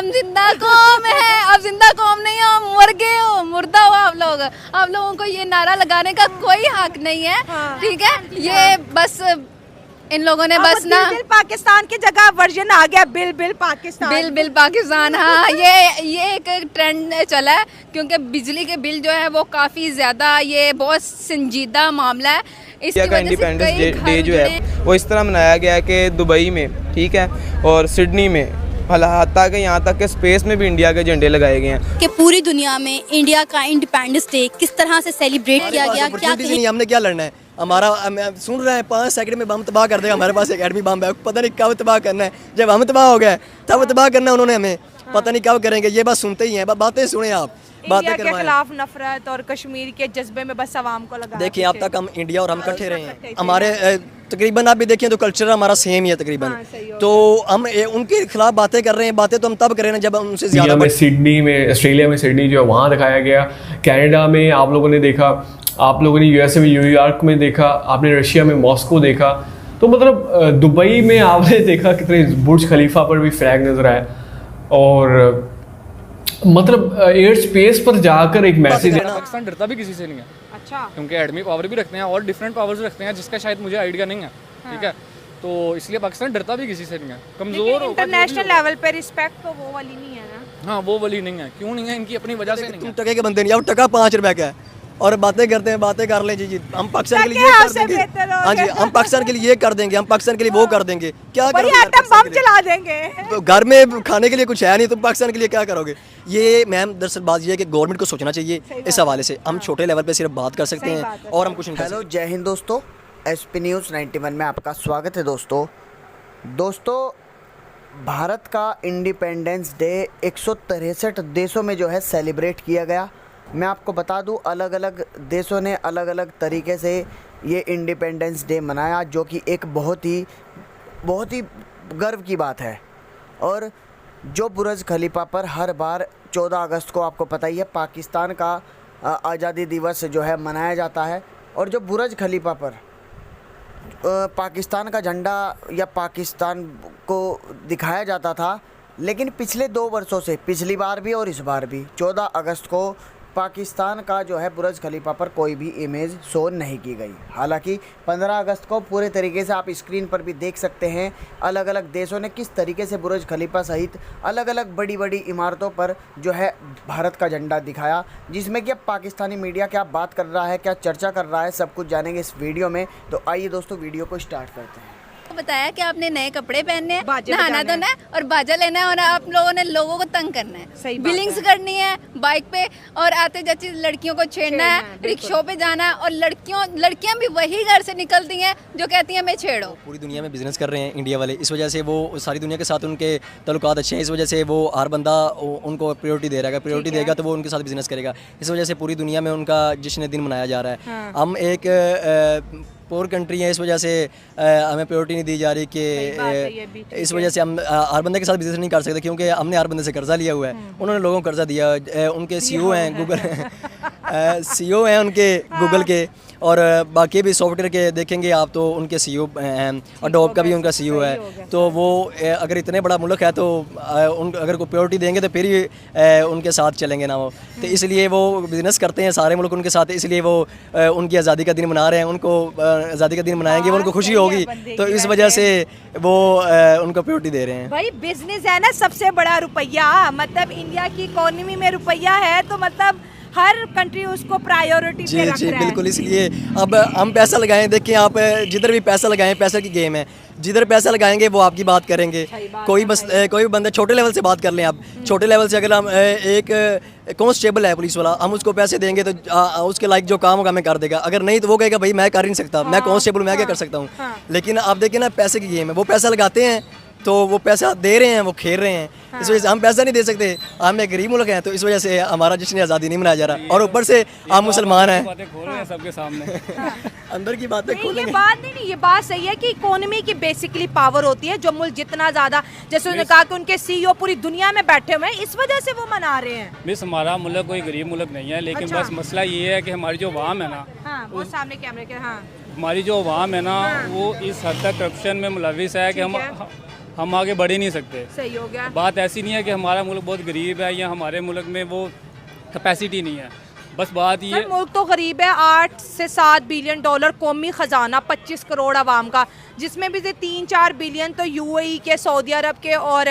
हम जिंदा कौम है, अब जिंदा कौम नहीं हो, मर गए हो, मुर्दा हो आप लोग। आप लोगों को ये नारा लगाने का कोई हक नहीं है, ठीक है। ये बस इन लोगों ने बस ना बिल पाकिस्तान की जगह वर्जन आ गया, bill bill Pakistan. Bill Pakistan. हाँ, ये एक ट्रेंड चला है, क्योंकि बिजली के बिल जो है वो काफ़ी ज़्यादा, ये बहुत संजीदा मामला है। इंडिया का इंडिपेंडेंस डे जो है वो इस तरह मनाया गया है कि दुबई में, ठीक है, और सिडनी में, हत्ता कि यहाँ तक कि स्पेस में भी इंडिया के झंडे लगाए गए हैं। कि पूरी दुनिया में इंडिया का इंडिपेंडेंस डे किस तरह से सेलिब्रेट किया गया, क्या नहीं, हमने क्या लड़ना है? हमारा सुन रहे हैं 5 सेकंड में बम तबाह कर देगा। हमारे पास एक एटमी बम है, पता नहीं कब तबाह करना है। जब हम तबाह हो गए तब तबाह करना उन्होंने हमें, पता नहीं कब करेंगे। ये बस सुनते ही हैं, बातें सुने आप, बातें के खिलाफ नफरत और कश्मीर के जज़्बे में बस आवाम को लगा। देखिए अब तक हम इंडिया और हम इकट्ठे रहे हैं। हमारे तकरीबन आप भी देखिए तो कल्चर हमारा सेम ही है तकरीबन। तो हम उनके खिलाफ बातें कर रहे हैं। बातें तो हम तब कर रहे हैं जब उनसे ज़्यादा में सिडनी में, ऑस्ट्रेलिया में सिडनी जो है वहाँ दिखाया गया, कनाडा में आप लोगों ने देखा, आप लोगों ने यूएसए में न्यूयॉर्क में देखा, आपने रशिया में मॉस्को देखा। तो मतलब दुबई में आपने देखा कितने बुर्ज खलीफा पर भी फ्लैग नजर आया, और मतलब एयर स्पेस पर जाकर एक मैसेज। पाकिस्तान डरता भी किसी से नहीं है, अच्छा, क्योंकि एटमी पावर भी रखते हैं और डिफरेंट पावर्स रखते हैं, जिसका शायद मुझे आइडिया नहीं है, ठीक है। तो इसलिए पाकिस्तान डरता भी किसी से नहीं है। कमजोर इंटरनेशनल लेवल पे रिस्पेक्ट तो वो वाली नहीं है ना। हाँ, वो वाली नहीं है। क्यों नहीं है? इनकी अपनी वजह से नहीं है। टके के बंदे नहीं, अब टका 5 रुपए का है और बातें करते हैं, बातें कर लें। जी हम पाकिस्तान के लिए ये कर देंगे, हाँ जी, हम पाकिस्तान के लिए ये कर देंगे, हम पाकिस्तान के लिए वो कर देंगे। क्या करोगे? एटम बम चला देंगे। घर में खाने के लिए कुछ है नहीं, तुम पाकिस्तान के लिए क्या करोगे? ये मैम दरअसल बात ये है कि गवर्नमेंट को सोचना चाहिए इस हवाले से। हम छोटे लेवल पे सिर्फ बात कर सकते हैं और हम कुछ नहीं कर सकते। हेलो, जय हिंद दोस्तों, एसपी न्यूज़ 91 में आपका स्वागत है। दोस्तों भारत का इंडिपेंडेंस डे 163 देशों में जो है सेलिब्रेट किया गया। मैं आपको बता दूं, अलग अलग देशों ने अलग अलग तरीके से ये इंडिपेंडेंस डे मनाया, जो कि एक बहुत ही गर्व की बात है। और जो बुर्ज खलीफा पर हर बार 14 अगस्त को, आपको पता ही है, पाकिस्तान का आज़ादी दिवस जो है मनाया जाता है, और जो बुर्ज खलीफा पर पाकिस्तान का झंडा या पाकिस्तान को दिखाया जाता था, लेकिन पिछले 2 वर्षों से, पिछली बार भी और इस बार भी 14 अगस्त को पाकिस्तान का जो है बुर्ज खलीफा पर कोई भी इमेज शो नहीं की गई। हालांकि 15 अगस्त को पूरे तरीके से आप स्क्रीन पर भी देख सकते हैं, अलग अलग देशों ने किस तरीके से बुर्ज खलीफा सहित अलग अलग बड़ी बड़ी इमारतों पर जो है भारत का झंडा दिखाया, जिसमें कि अब पाकिस्तानी मीडिया क्या बात कर रहा है, क्या चर्चा कर रहा है, सब कुछ जानेंगे इस वीडियो में। तो आइए दोस्तों, वीडियो को स्टार्ट करते हैं। बताया कि आपने नए कपड़े पहनने हैं, नहाना धोना है और बाजा लेना है, और आप लोगों ने लोगों को तंग करना है, बिलिंग्स करनी है बाइक पे, और आते जाते लड़कियों को छेड़ना है, रिक्शों पे जाना है। और लड़कियां भी वही घर से निकलती हैं जो कहती हैं मैं छेड़ो। पूरी दुनिया में बिजनेस कर रहे हैं इंडिया वाले, इस वजह से वो सारी दुनिया के साथ उनके ताल्लुकात अच्छे हैं। इस वजह से वो हर बंदा उनको प्रायोरिटी दे रहा है, प्रायोरिटी देगा तो वो उनके साथ बिजनेस करेगा। इस वजह से पूरी दुनिया में उनका जश्न दिन मनाया जा रहा है। हम एक पोर कंट्री है, इस वजह से हमें प्रायोरिटी नहीं दी जा रही कि इस वजह से हम हर बंदे के साथ बिजनेस नहीं कर सकते, क्योंकि हमने हर बंदे से कर्जा लिया हुआ है। उन्होंने लोगों को कर्जा दिया, उनके सीईओ हैं गूगल सीईओ हैं उनके गूगल के, और बाकी भी सॉफ्टवेयर के देखेंगे आप तो उनके सीईओ हैं, और डॉब का भी उनका सीईओ है। तो वो अगर इतने बड़ा मुल्क है तो अगर कोई प्रायोरिटी देंगे तो फिर ही उनके साथ चलेंगे ना वो। तो इसलिए वो बिज़नेस करते हैं सारे मुल्क उनके साथ, इसलिए वो उनकी आज़ादी का दिन मना रहे हैं। उनको आज़ादी का दिन मनाएंगे, उनको खुशी होगी, तो इस वजह से वो उनको प्रायोरिटी दे रहे हैं। भाई बिजनेस है ना सबसे बड़ा रुपया, मतलब इंडिया की इकोनॉमी में रुपया है, तो मतलब हर कंट्री उसको प्रायोरिटी पे रख रहा है। बिल्कुल, इसलिए अब हम पैसा लगाएं। देखिए आप जिधर भी पैसा लगाएं, पैसे की गेम है, जिधर पैसा लगाएंगे वो आपकी बात करेंगे। कोई भी बंदा छोटे लेवल से बात कर लें आप, छोटे लेवल से अगर हम एक कांस्टेबल है पुलिस वाला, हम उसको पैसे देंगे तो उसके लाइक जो काम होगा हमें कर देगा। अगर नहीं तो वो कहेगा भाई मैं कर नहीं सकता, मैं कांस्टेबल मैं क्या कर सकता हूँ। लेकिन आप देखिए ना, पैसे की गेम है, वो पैसा लगाते हैं तो वो पैसा दे रहे हैं, वो खेल रहे हैं। इस वजह से हम पैसा नहीं दे सकते, हम एक गरीब मुल्क हैं, तो इस वजह से हमारा जश्न आज़ादी नहीं मनाया जा रहा। और ऊपर से हम मुसलमान हैं, खोल रहे हैं सबके सामने अंदर की बातें खोल ये बात नहीं, ये बात सही है कि इकोनॉमी की बेसिकली पावर होती है। जो मुल्क जितना ज्यादा, जैसे उन्होंने कहा कि उनके सीईओ पूरी दुनिया में बैठे हुए हैं, इस वजह से वो मना रहे हैं। मिस, हमारा मुल्क कोई गरीब मुल्क नहीं है, लेकिन बस मसला ये है कि हमारी जो अवाम है ना, वो सामने कैमरे के, हमारी जो अवाम है ना, वो इस हद तक करप्शन में मुलविस है कि हम आगे बढ़ ही नहीं सकते। सही हो गया। बात ऐसी नहीं है कि हमारा मुल्क बहुत गरीब है या हमारे मुल्क में वो कैपेसिटी नहीं है, बस बात ये सर मुल्क तो गरीब है, 8 से 7 बिलियन डॉलर कौमी खजाना, 25 करोड़ आवाम का, जिसमें भी से 3-4 बिलियन तो यूएई के, सऊदी अरब के और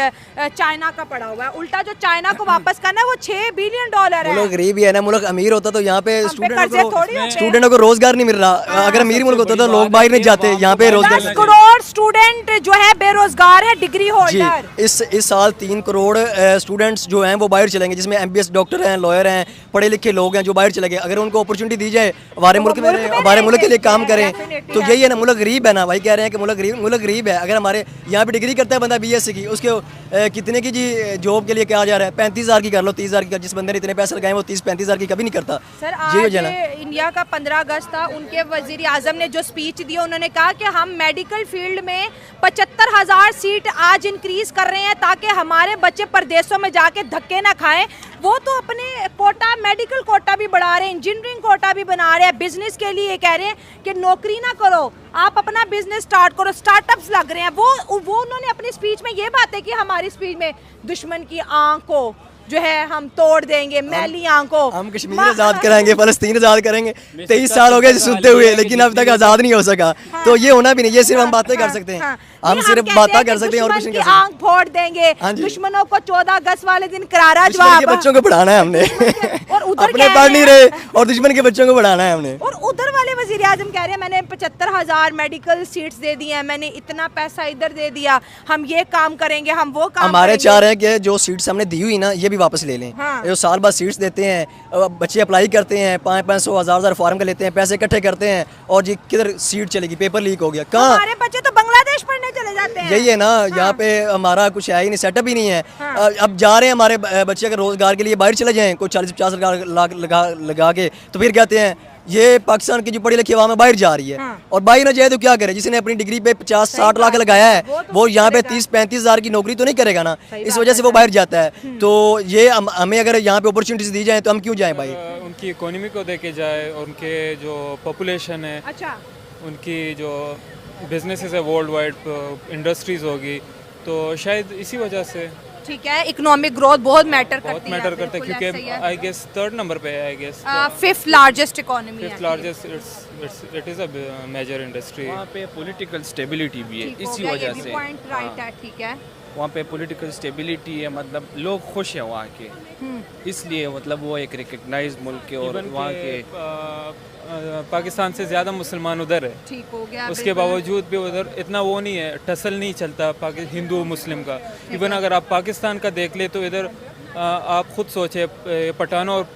चाइना का पड़ा हुआ है। उल्टा जो चाइना को वापस करना है वो 6 बिलियन डॉलर है। मुल्क गरीब ही है ना, मुल्क अमीर होता तो यहाँ पे हम पे कर्जे थोड़ी होते हैं। स्टूडेंटों को रोजगार नहीं मिल रहा। अगर अमीर मुल्क होता तो लोग बाहर नहीं जाते, यहाँ पे 10 रोजगार। करोड़ स्टूडेंट जो है बेरोजगार है, डिग्री जी, होल्डर। इस साल 3 करोड़ स्टूडेंट्स जो हैं वो बाहर चलेंगे, जिसमें एमबीबीएस डॉक्टर हैं, लॉयर हैं, पढ़े लिखे लोग हैं जो बाहर चले गए। अगर उनको अपॉर्चुनिटी दी जाए हमारे मुल्क में, हमारे मुल्क के लिए काम करें, तो यही है ना, मुल्क गरीब है ना भाई। कह रहे हैं कि मुल्क गरीब है। अगर हमारे यहाँ पे डिग्री करता है बंदा बीएससी की, उसके कितने की जी जॉब के लिए क्या जा रहा है, 35,000 की कर लो, 30,000 की कर। जिस बंदे ने इतने पैसे लगाए वो 30-35,000 की कभी नहीं करता। सर ये आज जना इंडिया का 15 अगस्त था, उनके वजीर आजम ने जो स्पीच दी, उन्होंने कहा कि हम मेडिकल फील्ड में 75,000 सीट आज इंक्रीज कर रहे हैं ताकि हमारे बच्चे परदेशों में जाके धक्के ना खाएं। वो तो अपने कोटा, मेडिकल कोटा भी बढ़ा रहे हैं, इंजीनियरिंग कोटा भी बना रहे हैं, बिजनेस के लिए कह रहे हैं कि नौकरी ना करो, आप अपना बिजनेस स्टार्ट करो, स्टार्टअप्स लग रहे हैं। वो उन्होंने अपनी स्पीच में ये बातें की, हमारी स्पीच में दुश्मन की आंख को जो है हम तोड़ देंगे, मैली आंखों, हम कश्मीर आज़ाद कराएंगे, फलस्तीन आज़ाद करेंगे। 23 साल हो गए सुनते हुए, लेकिन अब तक आज़ाद नहीं हो सका। तो ये होना भी नहीं, ये सिर्फ हम बातें कर सकते हैं, हम सिर्फ बातें कर सकते हैं और कुछ नहीं कर सकते। आंख फोड़ देंगे दुश्मनों को। 14 अगस्त वाले दिन करारा दुश्मन के बच्चों को पढ़ाना है हमने, और उधर अपने पढ़ नहीं रहे और दुश्मन के बच्चों को पढ़ाना है हमने। और उधर वाले वजीर आजम कह रहे हैं मैंने 75,000 मेडिकल सीट्स दे दी हैं, मैंने इतना पैसा इधर दे दिया, हम ये काम करेंगे, हम वो काम हमारे करेंगे। चाह रहे हैं कि जो सीट्स हमने दी हुई ना ये भी वापस ले लें। जो साल बाद सीट्स देते हैं, बच्चे अप्लाई करते हैं, 500-500 हज़ार फॉर्म का लेते हैं, पैसे इकट्ठे करते हैं, और जी किधर सीट चलेगी, पेपर लीक हो गया। कहाँ हमारे बच्चे तो बांग्लादेश पढ़ने चले जाते हैं। यही है ना, यहाँ पे हमारा कुछ है ही नहीं, सेटअप ही नहीं है। अब जा रहे हैं हमारे बच्चे अगर रोजगार के लिए बाहर चले जाएं, कोई 40-50 लाख लगा के, तो फिर कहते हैं ये पाकिस्तान की जो पढ़ी लिखी आवाम है बाहर जा रही है। और बाहर ना जाए तो क्या करे, जिसने अपनी डिग्री पे 50-60 लाख लगाया है वो यहाँ पे 30-35 हज़ार की नौकरी तो नहीं करेगा ना, इस वजह से वो बाहर जाता है। तो ये हमें अगर यहाँ पे अपॉर्चुनिटीज दी जाए तो हम क्यों जाएं भाई। उनकी इकोनॉमी को देखे जाए, उनके जो पॉपुलेशन है, अच्छा, उनकी जो बिजनेसेस है, वर्ल्ड वाइड इंडस्ट्रीज होगी, तो शायद इसी वजह से ठीक है, इकोनॉमिक ग्रोथ बहुत मैटर करती है, करते हैं, क्योंकि आई गेस 3rd नंबर पे है, I guess 5th largest economy है। 5th largest, it is a major industry. वहाँ पे पॉलिटिकल स्टेबिलिटी भी है, इसी वजह से पॉइंट राइट है, ठीक है। वहाँ पे पॉलिटिकल स्टेबिलिटी है, मतलब लोग खुश हैं वहाँ के, इसलिए मतलब वो एक रिकग्नाइज मुल्क है। और वहाँ के पाकिस्तान से ज़्यादा मुसलमान उधर है, ठीक हो गया। उसके बावजूद भी उधर इतना वो नहीं है, टसल नहीं चलता हिंदू मुस्लिम का। इवन अगर आप पाकिस्तान का देख ले तो इधर आप खुद सोचे, पठानों और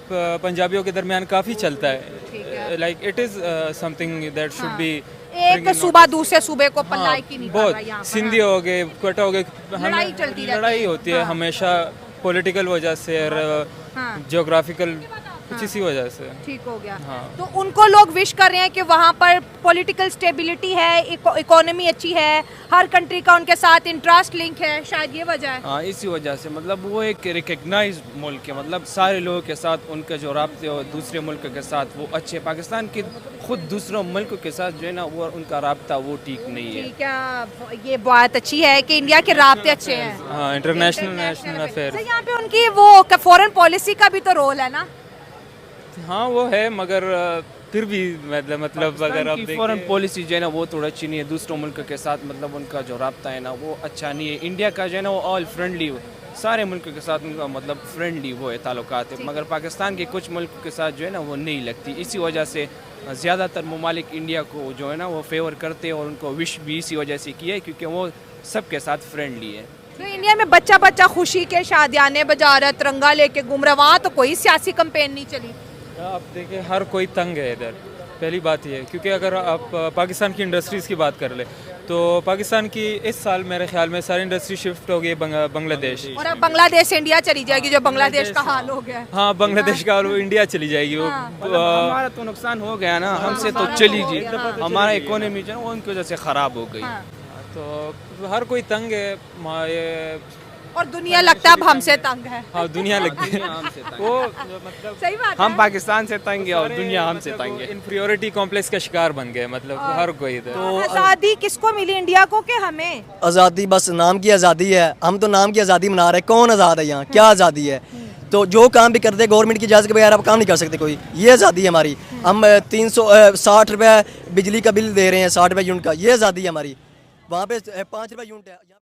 पंजाबियों के दरमियान काफ़ी चलता है। Like it is something that should be, एक सूबा दूसरे सूबे को पल्लाई की नहीं कर रहा यहाँ बहुत पर। सिंधी हो गए, कोटा हो गए, लड़ाई चलती रहती है। लड़ाई होती है हमेशा पॉलिटिकल वजह से और जियोग्राफिकल कुछ इसी वजह से। ठीक हो गया। हाँ। तो उनको लोग विश कर रहे हैं कि वहाँ पर पॉलिटिकल स्टेबिलिटी है, इकोनॉमी अच्छी है, हर कंट्री का उनके साथ इंटरेस्ट लिंक है, शायद ये वजह है। हाँ, इसी वजह से मतलब वो एक रिकग्नाइज मुल्क है, मतलब सारे लोगों के साथ उनके जो राब्ते और दूसरे मुल्क के साथ वो अच्छे। पाकिस्तान की खुद दूसरों मुल्क के साथ जो है ना वो उनका राब्ता वो ठीक नहीं है। ठीक है, ये बात अच्छी है कि इंडिया के राब्ते अच्छे हैं। हाँ, इंटरनेशनल नेशनल अफेयर। यहाँ पे उनकी वो फॉरेन पॉलिसी का भी तो रोल है ना। हाँ वो है, मगर फिर भी मतलब अगर आप फॉरेन पॉलिसी जो है ना वो थोड़ा अच्छी नहीं है दूसरों मुल्क के साथ, मतलब उनका जो राब्ता है ना वो अच्छा नहीं है। इंडिया का जो है ना वो ऑल फ्रेंडली, सारे मुल्क के साथ उनका मतलब फ्रेंडली वो है ताल्लुकात है, मगर पाकिस्तान के कुछ मुल्क के साथ जो है ना वो नहीं लगती। इसी वजह से ज़्यादातर ममालिक इंडिया को जो है ना वो फेवर करते हैं और उनको विश भी इसी वजह से किया है क्योंकि वो सबके साथ फ्रेंडली है। तो इंडिया में बच्चा बच्चा खुशी के शादियाने बजा रहा है, तिरंगा लेके घूम रहा है, वहाँ तो कोई सियासी कैंपेन नहीं चली। आप देखिए हर कोई तंग है इधर, पहली बात ये है। क्योंकि अगर आप पाकिस्तान की इंडस्ट्रीज़ की बात कर ले तो पाकिस्तान की इस साल मेरे ख्याल में सारी इंडस्ट्री शिफ्ट हो गई बांग्लादेश, और अब बांग्लादेश से इंडिया चली जाएगी, जो बांग्लादेश का हाल हो गया है। हाँ, बांग्लादेश का हाल इंडिया चली जाएगी। वो हमारा तो नुकसान हो गया ना, हमसे तो चली जी, हमारा इकोनॉमी जो है वो उनकी वजह से ख़राब हो गई। तो हर कोई तंग है। ये और दुनिया लगता है अब हमसे तंग है। हाँ दुनिया लगती है वो मतलब सही बात हम है। पाकिस्तान से तंग है और दुनिया हमसे तंग है। इन्फीरियोरिटी कॉम्प्लेक्स का शिकार बन गए मतलब हर कोई इधर। आजादी किसको मिली, इंडिया को कि हमें? आज़ादी बस नाम की आज़ादी है, हम तो नाम की आज़ादी मना रहे हैं। कौन आज़ाद है यहाँ, क्या आज़ादी है? तो जो काम भी करते गवर्नमेंट की इजाज़त के बगैर आप काम नहीं कर सकते कोई, ये आज़ादी है हमारी। हम 360 रुपये बिजली का बिल दे रहे हैं, 60 रुपये यूनिट का, ये आज़ादी है हमारी। वहाँ पे 5 रुपये यूनिट है।